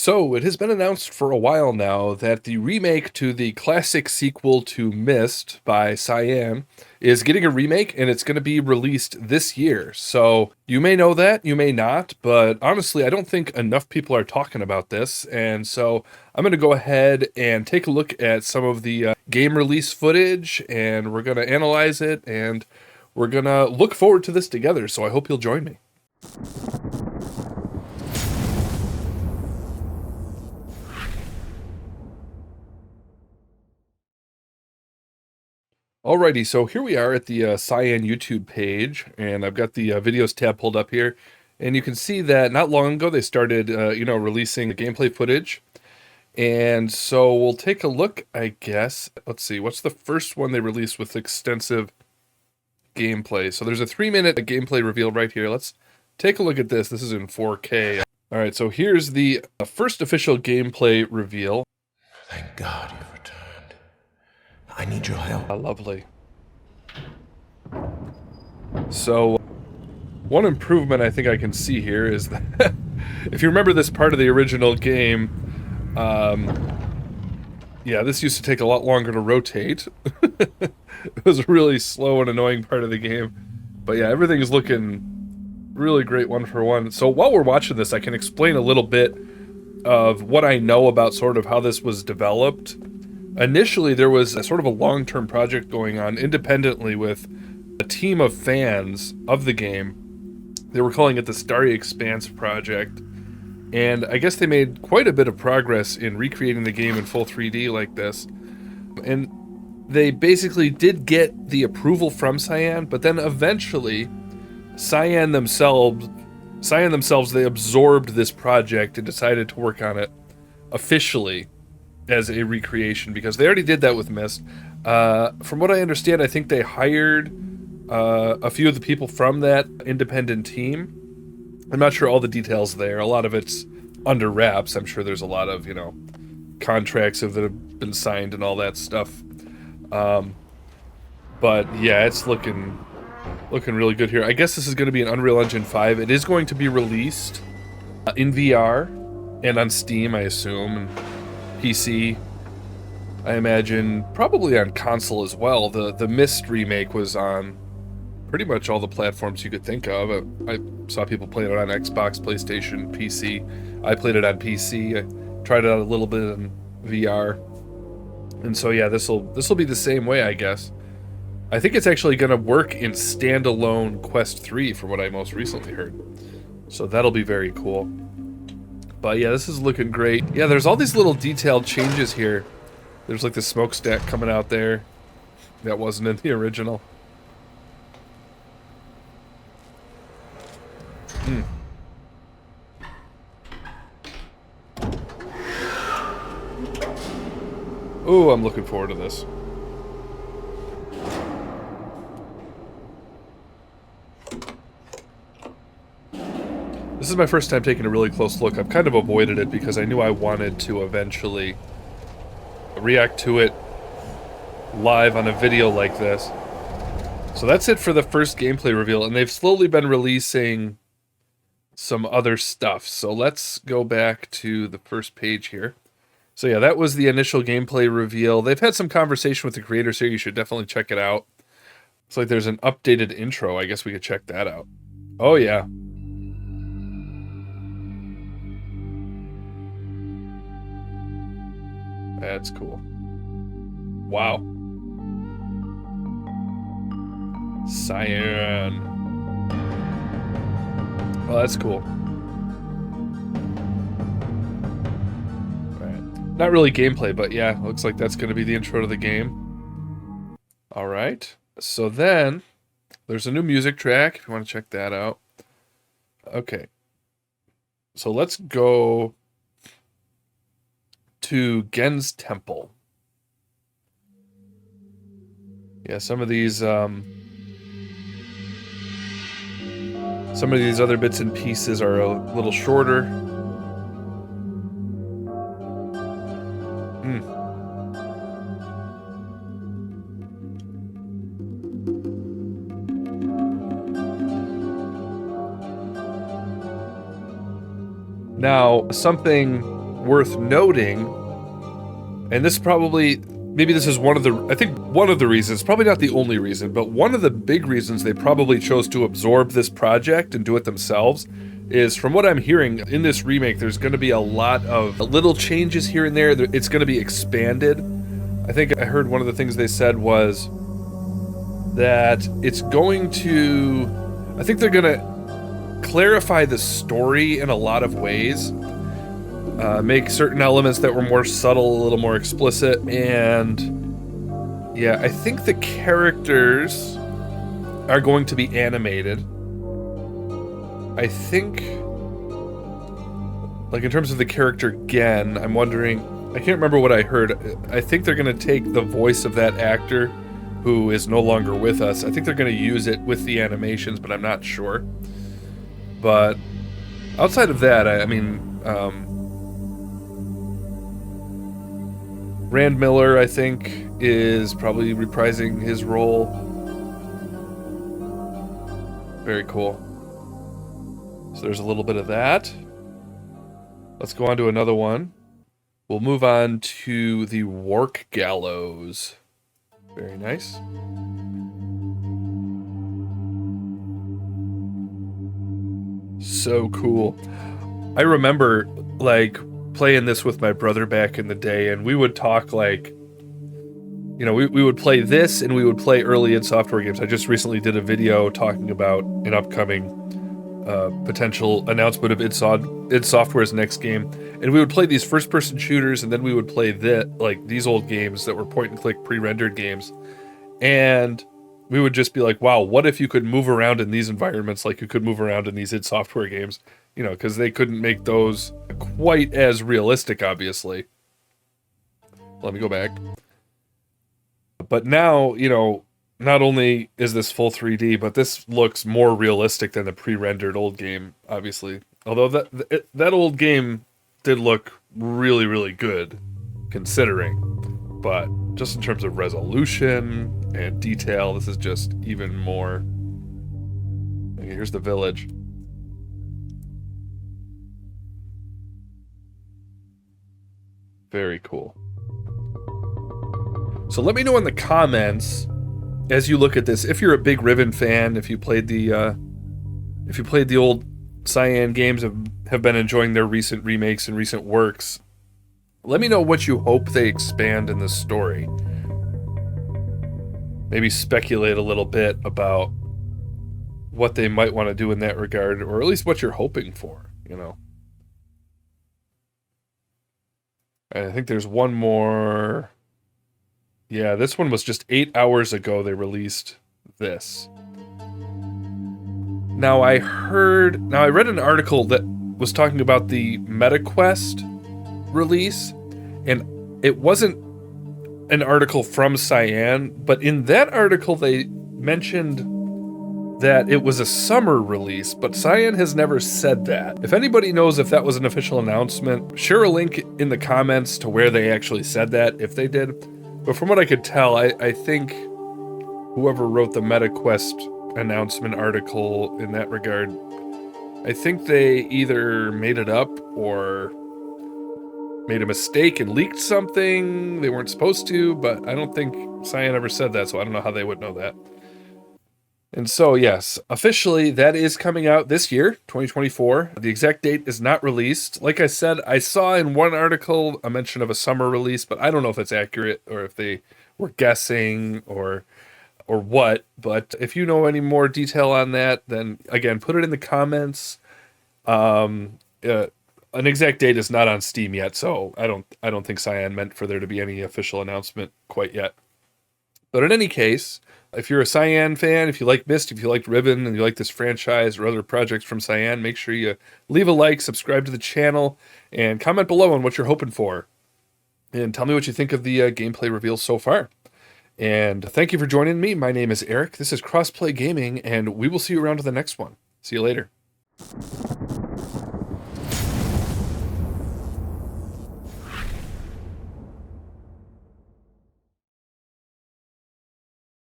So, it has been announced for a while now that the remake to the classic sequel to Myst by Cyan is getting a remake and it's going to be released this year. So, you may know that, you may not, but honestly, I don't think enough people are talking about this. And so, I'm going to go ahead and take a look at some of the game release footage and we're going to analyze it and we're going to look forward to this together. So, I hope you'll join me. Alrighty, so here we are at the Cyan YouTube page, and I've got the videos tab pulled up here, and you can see that not long ago they started, releasing the gameplay footage, and so we'll take a look, I guess. Let's see, what's the first one they released with extensive gameplay? So there's a 3-minute gameplay reveal right here. Let's take a look at this. This is in 4K. Alright, so here's the first official gameplay reveal. Thank God you've returned. I need your help. Lovely. So, one improvement I think I can see here is that if you remember this part of the original game, yeah, this used to take a lot longer to rotate. It was a really slow and annoying part of the game. But yeah, everything is looking really great one for one. So while we're watching this, I can explain a little bit of what I know about sort of how this was developed. Initially, there was a sort of a long-term project going on independently with a team of fans of the game. They were calling it the Starry Expanse Project. And I guess they made quite a bit of progress in recreating the game in full 3D like this. And they basically did get the approval from Cyan, but then eventually Cyan themselves, they absorbed this project and decided to work on it officially as a recreation, because they already did that with Myst. From what I understand, I think they hired a few of the people from that independent team. I'm not sure all the details there. A lot of it's under wraps. I'm sure there's a lot of, contracts that have been signed and all that stuff. But yeah, it's looking really good here. I guess this is going to be an Unreal Engine 5. It is going to be released in VR and on Steam, I assume, and PC, I imagine, probably on console as well. The Myst remake was on pretty much all the platforms you could think of. I saw people playing it on Xbox, PlayStation, PC. I played it on PC. I tried it out a little bit in VR. And so yeah, this will be the same way, I guess. I think it's actually going to work in standalone Quest 3 from what I most recently heard. So that'll be very cool. But yeah, this is looking great. Yeah, there's all these little detailed changes here. There's like the smokestack coming out there. That wasn't in the original. Oh, I'm looking forward to this. This is my first time taking a really close look. I've kind of avoided it because I knew I wanted to eventually react to it live on a video like this. So that's it for the first gameplay reveal, and they've slowly been releasing some other stuff. So let's go back to the first page here. So yeah, that was the initial gameplay reveal. They've had some conversation with the creators here. You should definitely check it out. It's like there's an updated intro. I guess we could check that out. Oh yeah. That's cool. Wow. Cyan. Oh, that's cool. Alright. Not really gameplay, but yeah, looks like that's going to be the intro to the game. Alright. So then, there's a new music track, if you want to check that out. Okay. So let's go to Gen's Temple. Yeah, some of these other bits and pieces are a little shorter. Now, something worth noting, and this probably, maybe this is one of the, I think one of the reasons, probably not the only reason, but one of the big reasons they probably chose to absorb this project and do it themselves is, from what I'm hearing, in this remake, there's going to be a lot of little changes here and there. It's going to be expanded. I think I heard one of the things they said was that it's going to, I think they're going to clarify the story in a lot of ways, make certain elements that were more subtle a little more explicit, and yeah, I think the characters are going to be animated. I think, like, in terms of the character Gen, I'm wondering, I can't remember what I heard. I think they're going to take the voice of that actor who is no longer with us. I think they're going to use it with the animations, but I'm not sure. But outside of that, I mean, Rand Miller, I think, is probably reprising his role. Very cool. So there's a little bit of that. Let's go on to another one. We'll move on to the Wark Gallows. Very nice. So cool. I remember, like, playing this with my brother back in the day, and we would talk, like, you know, we would play this, and we would play early id Software games. I just recently did a video talking about an upcoming potential announcement of id Software's next game, and we would play these first-person shooters, and then we would play these old games that were point-and-click pre-rendered games, and we would just be like, wow, what if you could move around in these environments like you could move around in these id Software games? You know, because they couldn't make those quite as realistic, obviously. Let me go back. But now, you know, not only is this full 3D, but this looks more realistic than the pre-rendered old game, obviously. Although that old game did look really, really good, considering. But just in terms of resolution and detail, this is just even more. Okay, here's the village. Very cool. So let me know in the comments, as you look at this, if you're a big Riven fan, if you played the old Cyan games, have been enjoying their recent remakes and recent works, let me know what you hope they expand in this story. Maybe speculate a little bit about what they might want to do in that regard, or at least what you're hoping for, you know. I think there's one more. Yeah, this one was just 8 hours ago they released this. Now I read an article that was talking about the MetaQuest release, and it wasn't an article from Cyan, but in that article they mentioned that it was a summer release, but Cyan has never said that. If anybody knows if that was an official announcement, share a link in the comments to where they actually said that, if they did. But from what I could tell, I think whoever wrote the MetaQuest announcement article in that regard, I think they either made it up or made a mistake and leaked something they weren't supposed to, but I don't think Cyan ever said that, so I don't know how they would know that. And so, yes, officially, that is coming out this year, 2024. The exact date is not released. Like I said, I saw in one article a mention of a summer release, but I don't know if it's accurate or if they were guessing or what. But if you know any more detail on that, then, again, put it in the comments. An exact date is not on Steam yet, so I don't think Cyan meant for there to be any official announcement quite yet. But in any case, if you're a Cyan fan, if you like Myst, if you liked Riven, and you like this franchise or other projects from Cyan, make sure you leave a like, subscribe to the channel, and comment below on what you're hoping for. And tell me what you think of the gameplay reveals so far. And thank you for joining me. My name is Eric. This is Crossplay Gaming, and we will see you around to the next one. See you later.